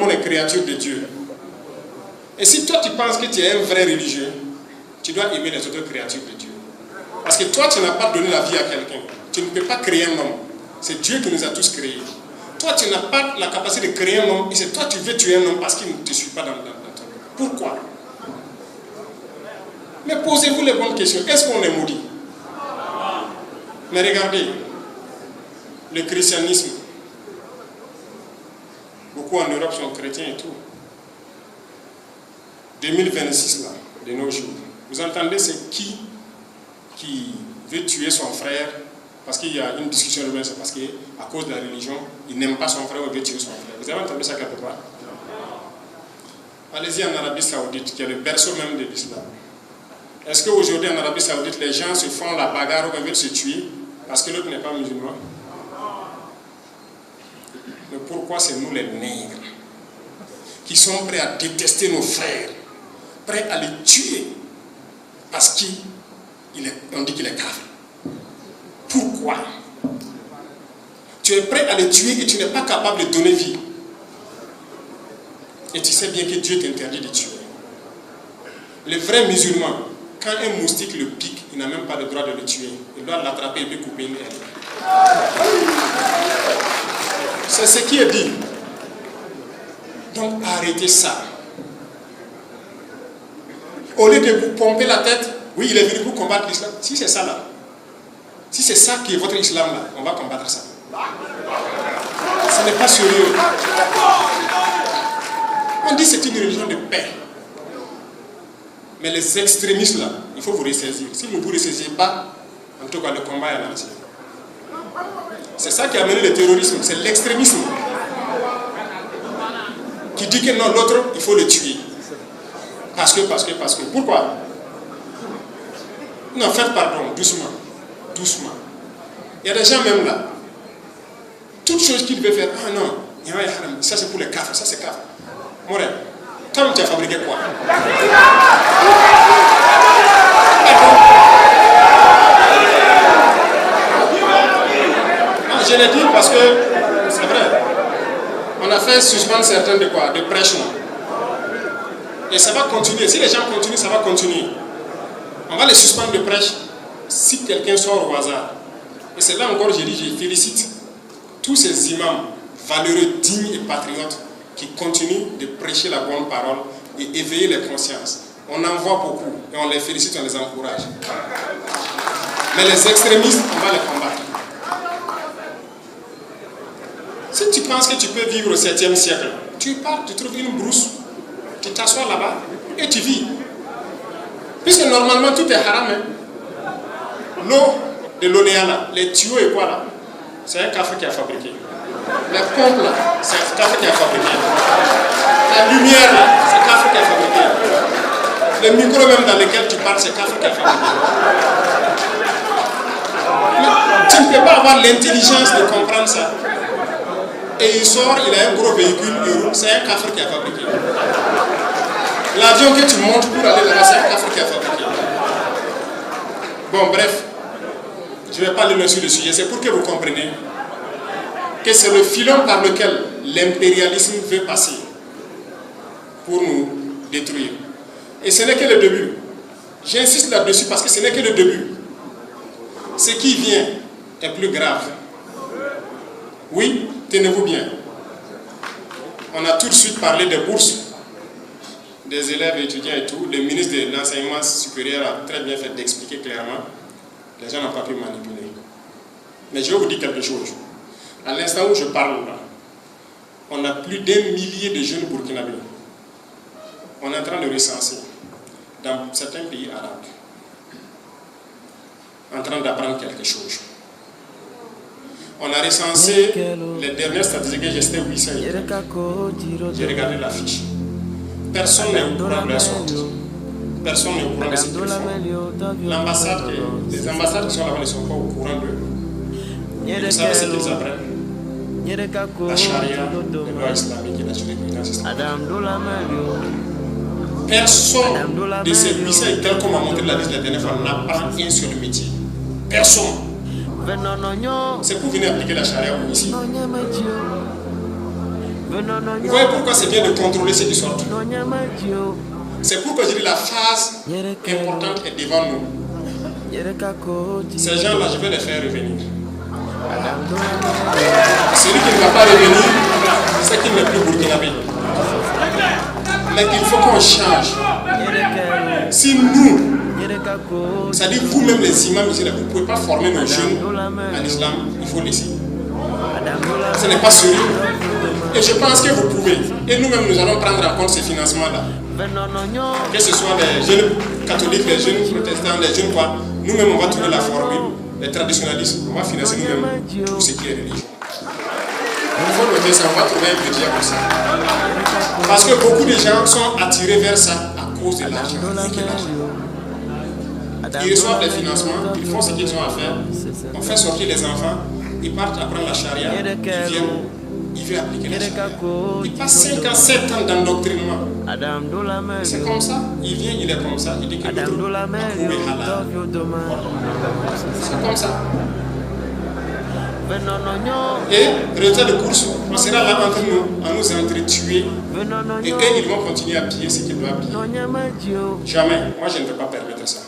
monde est créature de Dieu. Et si toi tu penses que tu es un vrai religieux, tu dois aimer les autres créatures de Dieu. Parce que toi tu n'as pas donné la vie à quelqu'un. Tu ne peux pas créer un homme. C'est Dieu qui nous a tous créés. Toi tu n'as pas la capacité de créer un homme et c'est toi tu veux tuer un homme parce qu'il ne te suit pas dans ton cœur. Pourquoi? Mais posez-vous les bonnes questions. Est-ce qu'on est maudit? Mais regardez, le christianisme, beaucoup en Europe sont chrétiens et tout. 2026 là, de nos jours, vous entendez c'est qui veut tuer son frère parce qu'il y a une discussion humaine, c'est parce qu'à cause de la religion, il n'aime pas son frère ou veut tuer son frère. Vous avez entendu ça quelque part? Allez-y en Arabie Saoudite, qui est le berceau même de l'islam. Est-ce qu'aujourd'hui en Arabie Saoudite, les gens se font la bagarre ou veulent se tuer parce que l'autre n'est pas musulman? Mais pourquoi c'est nous les nègres qui sommes prêts à détester nos frères, prêts à les tuer parce qu'on dit qu'il est kafir? Pourquoi? Tu es prêt à les tuer et tu n'es pas capable de donner vie. Et tu sais bien que Dieu t'interdit de tuer. Le vrai musulman, quand un moustique le pique, il n'a même pas le droit de le tuer. Il doit l'attraper et lui couper une aile. C'est ce qui est dit. Donc arrêtez ça. Au lieu de vous pomper la tête, oui, il est venu pour combattre l'islam. Si c'est ça là, si c'est ça qui est votre islam là, on va combattre ça. Ce n'est pas sérieux. On dit que c'est une religion de paix. Mais les extrémistes là, il faut vous ressaisir. Si vous ne vous ressaisissez pas, en tout cas le combat est lancé. C'est ça qui a amené le terrorisme, c'est l'extrémisme. Qui dit que non, l'autre, il faut le tuer. Parce que. Pourquoi? Non, faites pardon, doucement. Doucement. Il y a des gens même là. Toute chose qu'il veut faire, ah non, ça c'est pour les kafres, ça c'est kafre. Morel, toi tu as fabriqué quoi? Non, je l'ai dit parce que c'est vrai. On a fait suspendre certains de quoi? De prêches. Et ça va continuer. Si les gens continuent, ça va continuer. On va les suspendre de prêche si quelqu'un sort au hasard. Et c'est là encore, je félicite tous ces imams valeureux, dignes et patriotes qui continuent de prêcher la bonne parole et éveiller les consciences. On en voit beaucoup et on les félicite, on les encourage. Mais les extrémistes, on va les combattre. Si tu penses que tu peux vivre au 7e siècle, tu pars, tu trouves une brousse, tu t'assois là-bas et tu vis. Puisque normalement tout est haram. Hein. L'eau de l'Onéa là, les tuyaux et quoi là, c'est un kafir qui a fabriqué. Les pompes là, c'est un kafir qui a fabriqué. La lumière là, c'est un kafir qui a fabriqué. Les micros même dans lesquels tu parles, c'est un kafir qui a fabriqué. Mais tu ne peux pas avoir l'intelligence de comprendre ça. Et il sort, il a un gros véhicule, il roule, c'est un kafir qui a fabriqué. L'avion que tu montes pour aller là-bas, c'est un kafir qui a fabriqué. Bon, bref, je ne vais pas aller sur le sujet, c'est pour que vous compreniez que c'est le filon par lequel l'impérialisme veut passer pour nous détruire. Et ce n'est que le début. J'insiste là-dessus parce que ce n'est que le début. Ce qui vient est plus grave. Oui, tenez-vous bien. On a tout de suite parlé des bourses des élèves, étudiants et tout. Le ministre de l'enseignement supérieur a très bien fait d'expliquer clairement. Les gens n'ont pas pu manipuler. Mais je vais vous dire quelque chose. À l'instant où je parle là, on a plus d'1 millier de jeunes burkinabés. On est en train de recenser dans certains pays arabes. En train d'apprendre quelque chose. On a recensé les dernières statistiques, j'étais 800. J'ai regardé la fiche. Personne n'est au courant de la sortie. Personne n'est au courant de ce qu'ils font. L'ambassade, les ambassades qui sont là-bas ne sont pas au courant de. Vous savez ce qu'ils apprennent? La charia, le droit islamique et la jurisprudence islamique. Personne de ces 800 et tel qu'on m'a montré la liste la dernière fois n'apprend un seul métier. Personne. C'est pour venir appliquer la charia ici. Vous voyez pourquoi c'est bien de contrôler ceux qui sortent. C'est pourquoi je dis la phase importante est devant nous. Ces gens-là, je vais les faire revenir. Celui qui ne va pas revenir, c'est qu'il n'est plus burkinabé. Mais il faut qu'on change. Si nous, c'est-à-dire vous-même les imams, vous ne pouvez pas former nos jeunes en islam, il faut laisser. Ce n'est pas sérieux. Et je pense que vous pouvez. Et nous-mêmes, nous allons prendre en compte ces financements-là. Que ce soit les jeunes catholiques, les jeunes protestants, les jeunes quoi, nous-mêmes, on va trouver la formule. Les traditionalistes, on va financer nous-mêmes tout ce qui est religion. Il faut noter ça, on va trouver un budget pour ça. Parce que beaucoup de gens sont attirés vers ça à cause de l'argent. Ils reçoivent les financements, ils font ce qu'ils ont à faire. On fait sortir les enfants, ils partent apprendre la charia, ils viennent appliquer la charia. Ils passent 5 ans, 7 ans d'endoctrinement. C'est comme ça, il vient, il est comme ça, il dit que l'autre a trouvé halal. C'est comme ça. Et résultat de course, on sera là entre nous, à nous entretuer. Et eux, ils vont continuer à piller ce qu'ils doivent piller. Jamais. Moi, je ne peux pas permettre ça.